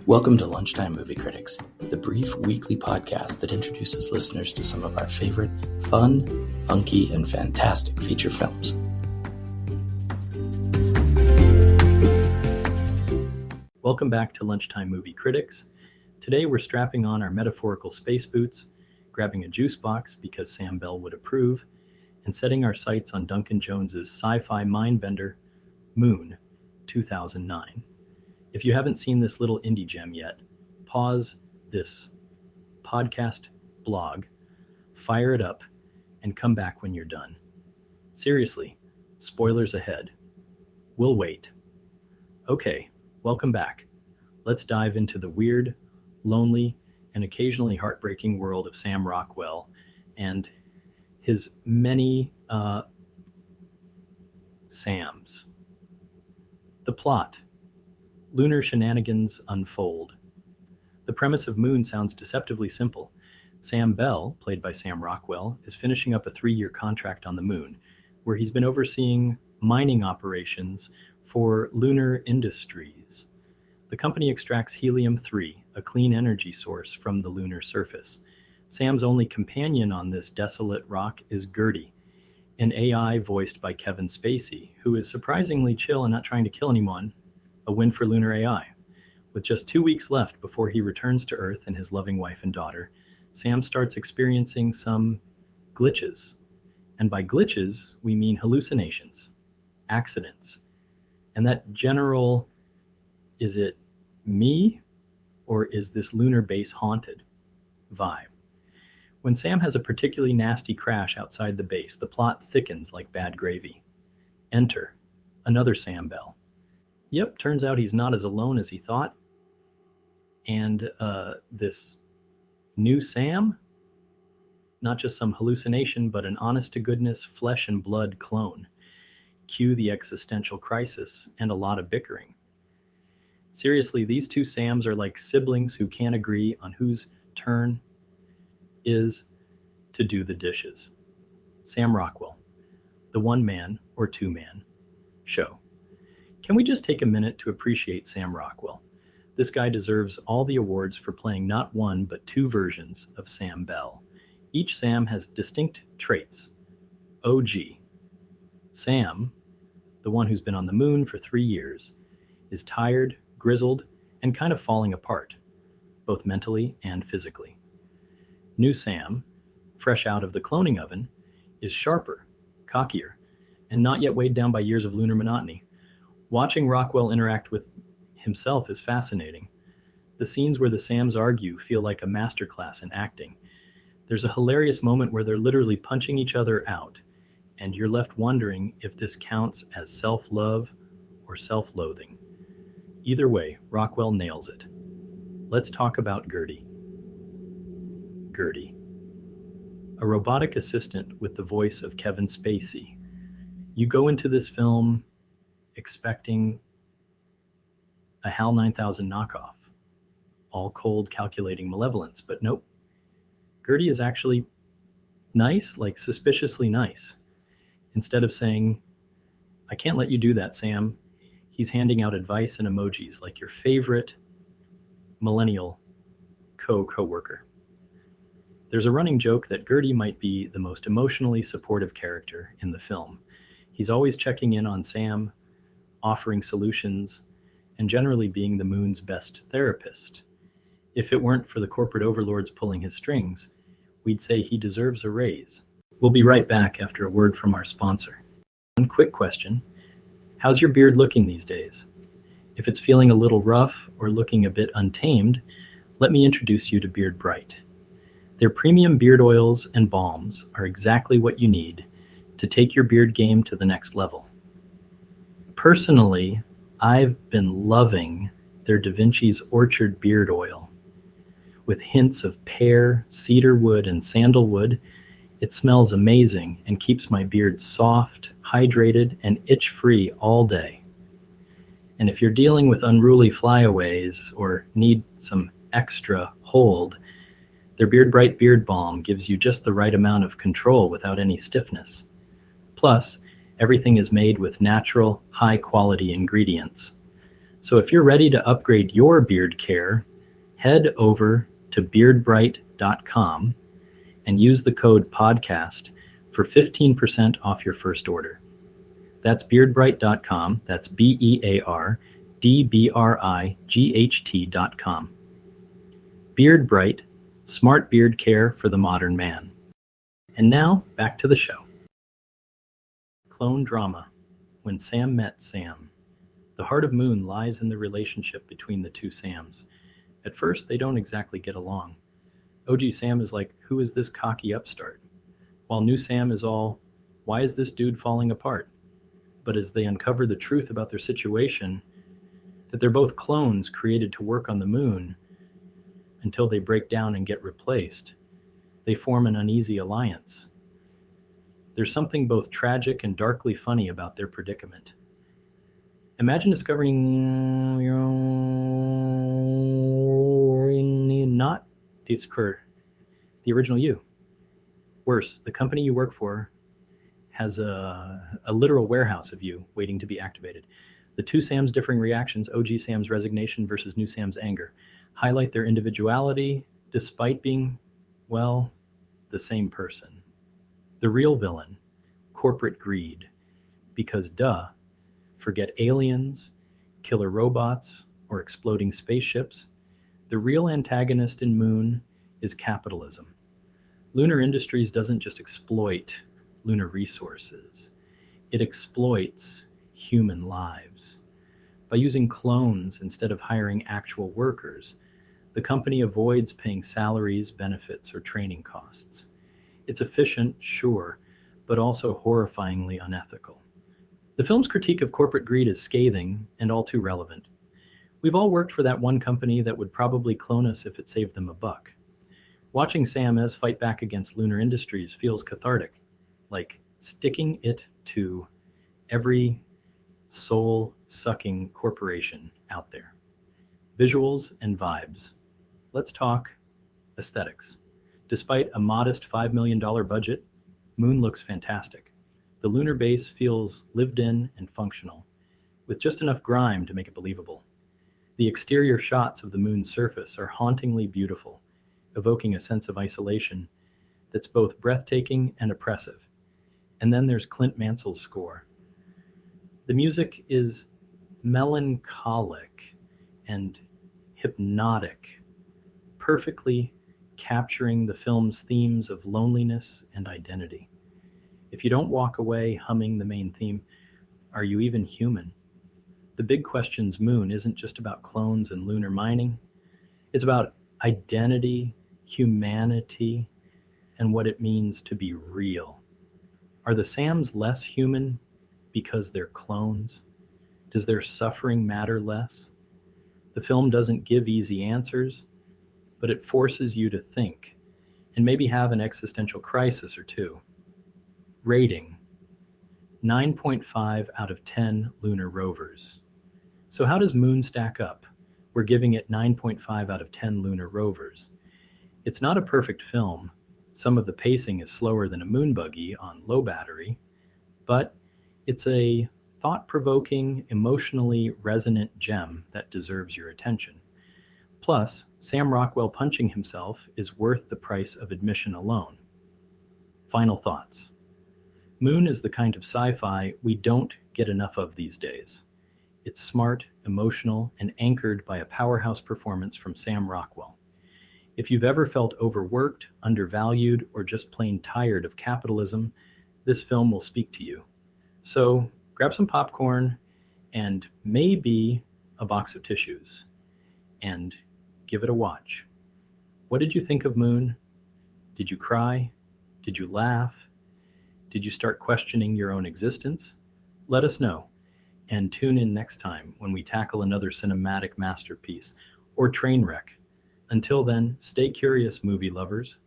Welcome to Lunchtime Movie Critics, the brief weekly podcast that introduces listeners to some of our favorite fun, funky, and fantastic feature films. Welcome back to Lunchtime Movie Critics. Today we're strapping on our metaphorical space boots, grabbing a juice box because Sam Bell would approve, and setting our sights on Duncan Jones's sci-fi mindbender, Moon, 2009. If you haven't seen this little indie gem yet, pause this podcast blog, fire it up, and come back when you're done. Seriously, spoilers ahead. We'll wait. Okay, welcome back. Let's dive into the weird, lonely, and occasionally heartbreaking world of Sam Rockwell and his many Sams. The plot. Lunar shenanigans unfold. The premise of Moon sounds deceptively simple. Sam Bell, played by Sam Rockwell, is finishing up a 3-year contract on the Moon, where he's been overseeing mining operations for Lunar Industries. The company extracts helium-3, a clean energy source, from the lunar surface. Sam's only companion on this desolate rock is Gertie, an AI voiced by Kevin Spacey, who is surprisingly chill and not trying to kill anyone. A win for lunar AI. With just 2 weeks left before he returns to Earth and his loving wife and daughter, Sam starts experiencing some glitches. And by glitches, we mean hallucinations, accidents, and that general, is it me or is this lunar base haunted vibe. When Sam has a particularly nasty crash outside the base, the plot thickens like bad gravy. Enter another Sam Bell. Yep, turns out he's not as alone as he thought. And this new Sam, not just some hallucination, but an honest-to-goodness flesh and blood clone. Cue the existential crisis and a lot of bickering. Seriously, these two Sams are like siblings who can't agree on whose turn is to do the dishes. Sam Rockwell, the one-man or two-man show. Can we just take a minute to appreciate Sam Rockwell? This guy deserves all the awards for playing not one, but two versions of Sam Bell. Each Sam has distinct traits. OG. Sam, the one who's been on the Moon for 3 years, is tired, grizzled, and kind of falling apart, both mentally and physically. New Sam, fresh out of the cloning oven, is sharper, cockier, and not yet weighed down by years of lunar monotony. Watching Rockwell interact with himself is fascinating. The scenes where the Sams argue feel like a masterclass in acting. There's a hilarious moment where they're literally punching each other out, and you're left wondering if this counts as self-love or self-loathing. Either way, Rockwell nails it. Let's talk about Gertie. Gertie, a robotic assistant with the voice of Kevin Spacey. You go into this film expecting a HAL 9000 knockoff, all cold, calculating malevolence, but nope. Gertie is actually nice, like suspiciously nice. Instead of saying, "I can't let you do that, Sam," he's handing out advice and emojis like your favorite millennial co-worker. There's a running joke that Gertie might be the most emotionally supportive character in the film. He's always checking in on Sam, offering solutions, and generally being the Moon's best therapist. If it weren't for the corporate overlords pulling his strings, we'd say he deserves a raise. We'll be right back after a word from our sponsor. One quick question. How's your beard looking these days? If it's feeling a little rough or looking a bit untamed, let me introduce you to Beard Bright. Their premium beard oils and balms are exactly what you need to take your beard game to the next level. Personally, I've been loving their Da Vinci's Orchard Beard Oil. With hints of pear, cedar wood, and sandalwood, it smells amazing and keeps my beard soft, hydrated, and itch-free all day. And if you're dealing with unruly flyaways or need some extra hold, their Beard Bright Beard Balm gives you just the right amount of control without any stiffness. Plus, everything is made with natural, high-quality ingredients. So if you're ready to upgrade your beard care, head over to beardbright.com and use the code podcast for 15% off your first order. That's beardbright.com. That's BeardBright.com. Beard Bright, smart beard care for the modern man. And now, back to the show. Clone drama. When Sam met Sam. The heart of Moon lies in the relationship between the two Sams. At first, they don't exactly get along. OG Sam is like, who is this cocky upstart? While new Sam is all, why is this dude falling apart? But as they uncover the truth about their situation, that they're both clones created to work on the moon until they break down and get replaced, they form an uneasy alliance. There's something both tragic and darkly funny about their predicament. Imagine discovering your not the original you. Worse, the company you work for has a literal warehouse of you waiting to be activated. The two Sam's differing reactions, OG Sam's resignation versus new Sam's anger, highlight their individuality despite being, well, the same person. The real villain, corporate greed, because forget aliens, killer robots, or exploding spaceships. The real antagonist in Moon is capitalism. Lunar Industries doesn't just exploit lunar resources. It exploits human lives. By using clones instead of hiring actual workers, the company avoids paying salaries, benefits, or training costs. It's efficient, sure, but also horrifyingly unethical. The film's critique of corporate greed is scathing and all too relevant. We've all worked for that one company that would probably clone us if it saved them a buck. Watching Sam S fight back against Lunar Industries feels cathartic, like sticking it to every soul-sucking corporation out there. Visuals and vibes. Let's talk aesthetics. Despite a modest $5 million budget, Moon looks fantastic. The lunar base feels lived in and functional, with just enough grime to make it believable. The exterior shots of the moon's surface are hauntingly beautiful, evoking a sense of isolation that's both breathtaking and oppressive. And then there's Clint Mansell's score. The music is melancholic and hypnotic, perfectly capturing the film's themes of loneliness and identity. If you don't walk away humming the main theme, are you even human? The Big Question's Moon isn't just about clones and lunar mining. It's about identity, humanity, and what it means to be real. Are the Sams less human because they're clones? Does their suffering matter less? The film doesn't give easy answers, but it forces you to think and maybe have an existential crisis or two. Rating: 9.5 out of 10 lunar rovers. So how does Moon stack up? We're giving it 9.5 out of 10 lunar rovers. It's not a perfect film. Some of the pacing is slower than a moon buggy on low battery, but it's a thought-provoking, emotionally resonant gem that deserves your attention. Plus, Sam Rockwell punching himself is worth the price of admission alone. Final thoughts. Moon is the kind of sci-fi we don't get enough of these days. It's smart, emotional, and anchored by a powerhouse performance from Sam Rockwell. If you've ever felt overworked, undervalued, or just plain tired of capitalism, this film will speak to you. So grab some popcorn and maybe a box of tissues and give it a watch. What did you think of Moon? Did you cry? Did you laugh? Did you start questioning your own existence? Let us know, and tune in next time when we tackle another cinematic masterpiece or train wreck. Until then, stay curious, movie lovers.